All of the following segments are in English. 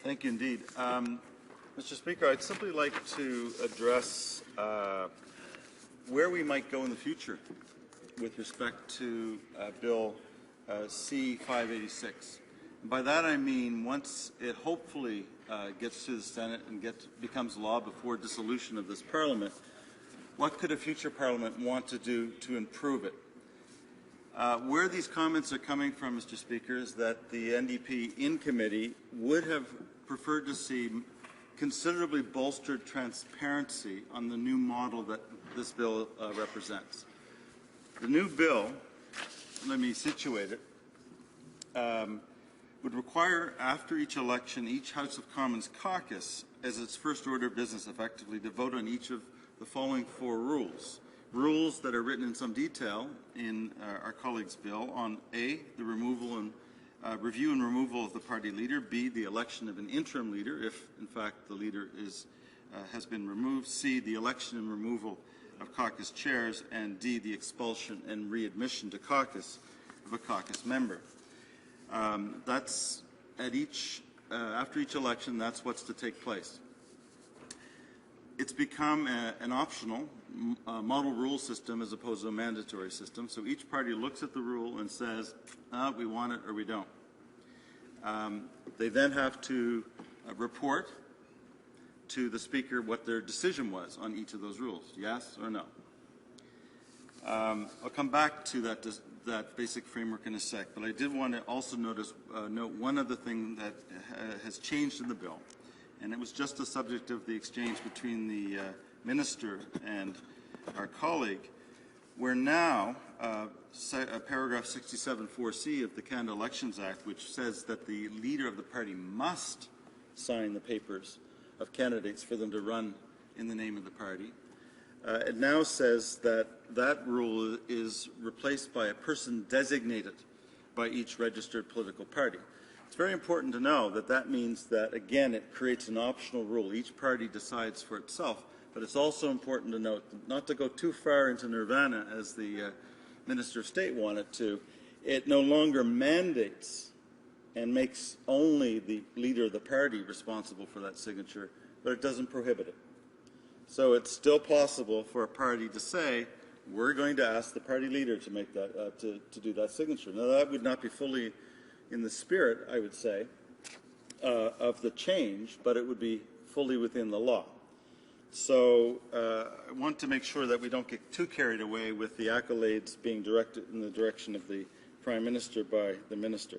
Thank you indeed. Mr. Speaker, I'd simply like to address where we might go in the future with respect to Bill C-586. By that I mean once it hopefully gets to the Senate and becomes law before dissolution of this Parliament, what could a future Parliament want to do to improve it? Where these comments are coming from, Mr. Speaker, is that the NDP in committee would have preferred to see considerably bolstered transparency on the new model that this bill represents. The new bill, let me situate it, would require after each election each House of Commons caucus, as its first order of business effectively, to vote on each of the following 4 rules. Rules that are written in some detail in our colleague's bill on A, the removal and review and removal of the party leader, B, the election of an interim leader if in fact the leader has been removed, C, the election and removal of caucus chairs, and D, the expulsion and readmission to caucus of a caucus member. That's at after each election, that's what's to take place. It's become an optional model rule system as opposed to a mandatory system. So each party looks at the rule and says, we want it or we don't. They then have to report to the Speaker what their decision was on each of those rules, yes or no. I'll come back to that basic framework in a sec, but I did want to also note one other thing that has changed in the bill. And it was just the subject of the exchange between the Minister and our colleague, where now paragraph 67(4)(c) of the Canada Elections Act, which says that the leader of the party must sign the papers of candidates for them to run in the name of the party, it now says that that rule is replaced by a person designated by each registered political party. It's very important to know that that means that, again, it creates an optional rule. Each party decides for itself, but it's also important to note, not to go too far into nirvana, as the Minister of State wanted to, it no longer mandates and makes only the leader of the party responsible for that signature, but it doesn't prohibit it. So it's still possible for a party to say, we're going to ask the party leader to make that, to do that signature. Now, that would not be fully in the spirit, I would say, of the change, but it would be fully within the law. So I want to make sure that we don't get too carried away with the accolades being directed in the direction of the Prime Minister by the Minister.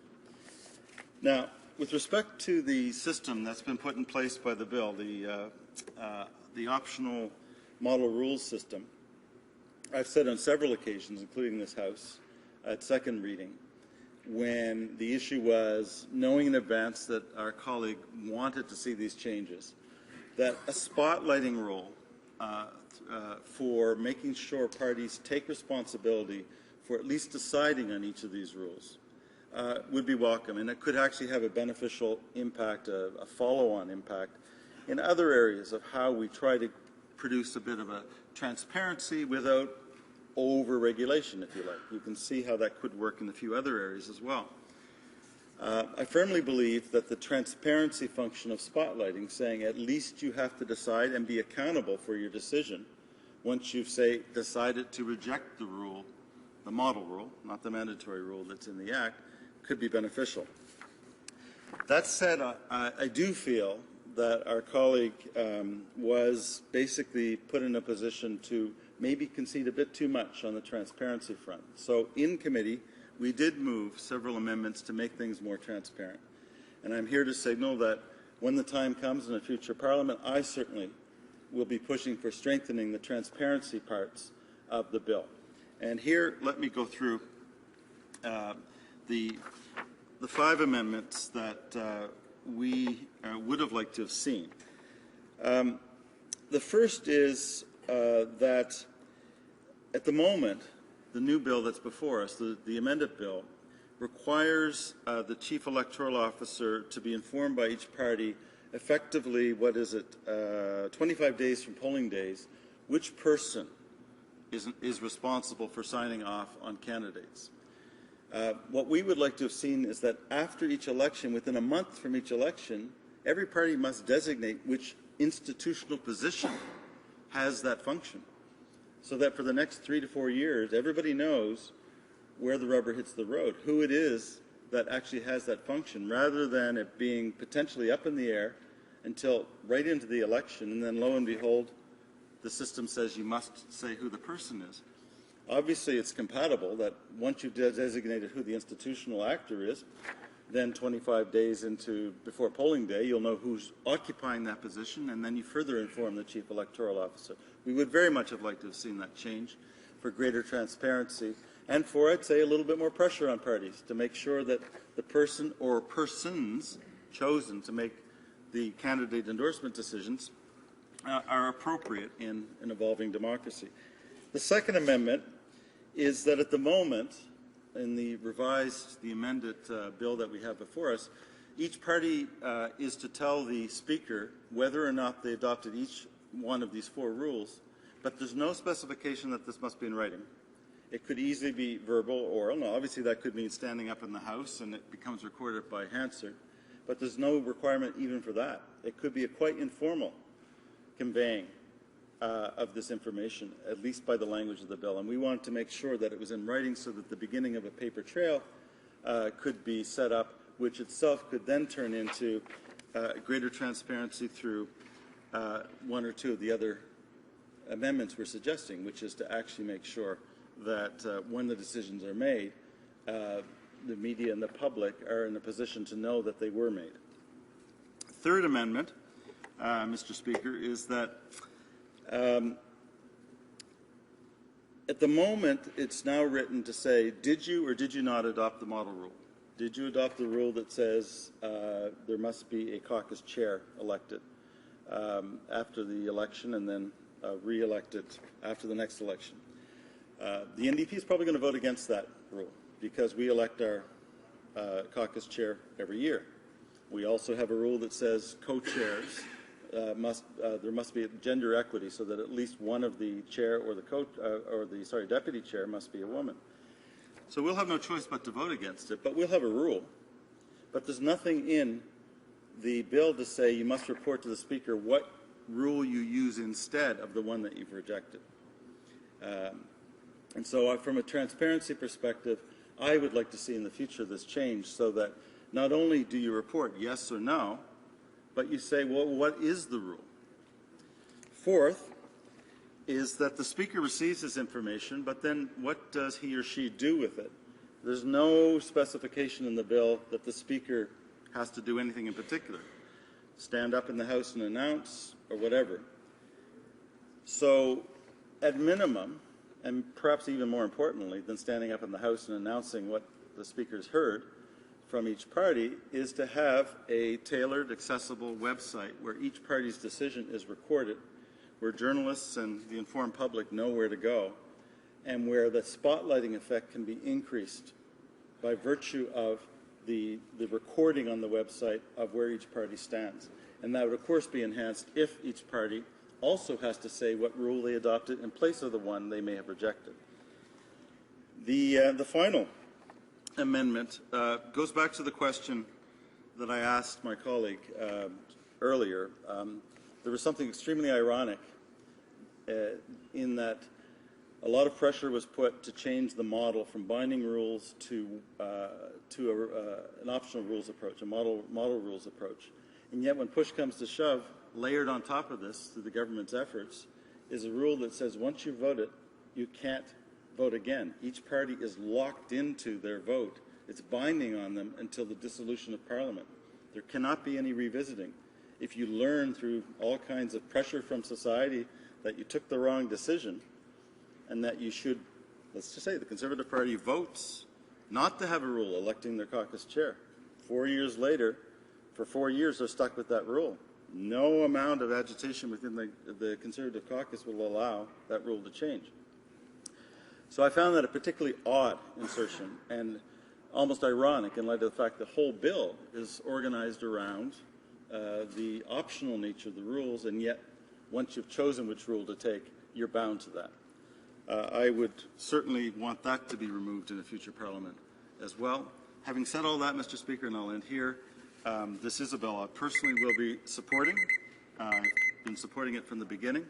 Now, with respect to the system that's been put in place by the bill, the optional model rules system, I've said on several occasions, including this House, at second reading, when the issue was knowing in advance that our colleague wanted to see these changes, that a spotlighting role for making sure parties take responsibility for at least deciding on each of these rules would be welcome, and it could actually have a beneficial impact, a follow-on impact in other areas of how we try to produce a bit of a transparency without over-regulation, if you like. You can see how that could work in a few other areas as well. I firmly believe that the transparency function of spotlighting, saying at least you have to decide and be accountable for your decision once you've, say, decided to reject the rule, the model rule, not the mandatory rule that's in the Act, could be beneficial. That said, I do feel that our colleague was basically put in a position to maybe concede a bit too much on the transparency front. So in committee, we did move several amendments to make things more transparent. And I'm here to signal that when the time comes in a future Parliament, I certainly will be pushing for strengthening the transparency parts of the bill. And here, let me go through the 5 amendments that we would have liked to have seen. The first is that at the moment, the new bill that's before us, the amended bill, requires the Chief Electoral Officer to be informed by each party effectively, 25 days from polling days, which person is responsible for signing off on candidates. What we would like to have seen is that after each election, within a month from each election, every party must designate which institutional position has that function, so that for the next 3 to 4 years, everybody knows where the rubber hits the road, who it is that actually has that function, rather than it being potentially up in the air until right into the election, and then lo and behold, the system says you must say who the person is. Obviously, it's compatible that once you've designated who the institutional actor is, then 25 days before polling day, you'll know who's occupying that position, and then you further inform the Chief Electoral Officer. We would very much have liked to have seen that change for greater transparency and for, I'd say, a little bit more pressure on parties to make sure that the person or persons chosen to make the candidate endorsement decisions are appropriate in an evolving democracy. The Second Amendment is that at the moment, in the amended bill that we have before us, each party is to tell the Speaker whether or not they adopted each one of these 4 rules, but there's no specification that this must be in writing. It could easily be verbal or oral. Now, obviously, that could mean standing up in the House and it becomes recorded by Hansard, but there's no requirement even for that. It could be a quite informal conveying of this information, at least by the language of the bill. And we wanted to make sure that it was in writing so that the beginning of a paper trail could be set up, which itself could then turn into greater transparency through 1 or 2 of the other amendments we're suggesting, which is to actually make sure that when the decisions are made, the media and the public are in a position to know that they were made. Third Amendment, Mr. Speaker, is that at the moment it's now written to say, did you or did you not adopt the model rule? Did you adopt the rule that says there must be a caucus chair elected after the election and then re-elected after the next election? The NDP is probably going to vote against that rule because we elect our caucus chair every year. We also have a rule that says co-chairs there must be gender equity, so that at least one of the chair or the deputy chair must be a woman. So we'll have no choice but to vote against it, but we'll have a rule. But there's nothing in the bill to say you must report to the Speaker what rule you use instead of the one that you've rejected. And so from a transparency perspective, I would like to see in the future this change so that not only do you report yes or no, but you say, well, what is the rule? Fourth is that the Speaker receives this information, but then what does he or she do with it? There's no specification in the bill that the Speaker has to do anything in particular. Stand up in the House and announce, or whatever. So, at minimum, and perhaps even more importantly than standing up in the House and announcing what the Speaker's heard from each party, is to have a tailored, accessible website where each party's decision is recorded, where journalists and the informed public know where to go, and where the spotlighting effect can be increased by virtue of the recording on the website of where each party stands. And that would, of course, be enhanced if each party also has to say what rule they adopted in place of the one they may have rejected. The final amendment goes back to the question that I asked my colleague earlier. There was something extremely ironic in that a lot of pressure was put to change the model from binding rules to an optional rules approach, a model rules approach. And yet when push comes to shove, layered on top of this through the government's efforts, is a rule that says once you vote it, you can't vote again. Each party is locked into their vote. It's binding on them until the dissolution of Parliament. There cannot be any revisiting. If you learn through all kinds of pressure from society that you took the wrong decision and that you should, let's just say the Conservative Party votes not to have a rule electing their caucus chair. 4 years later, for 4 years they're stuck with that rule. No amount of agitation within the Conservative caucus will allow that rule to change. So I found that a particularly odd insertion and almost ironic in light of the fact the whole bill is organized around the optional nature of the rules, and yet once you've chosen which rule to take, you're bound to that. I would certainly want that to be removed in a future Parliament as well. Having said all that, Mr. Speaker, and I'll end here, This is a bill I personally will be supporting. I've been supporting it from the beginning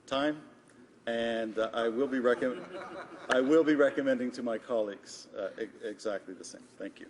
time, and I will be recommending to my colleagues exactly the same. Thank you.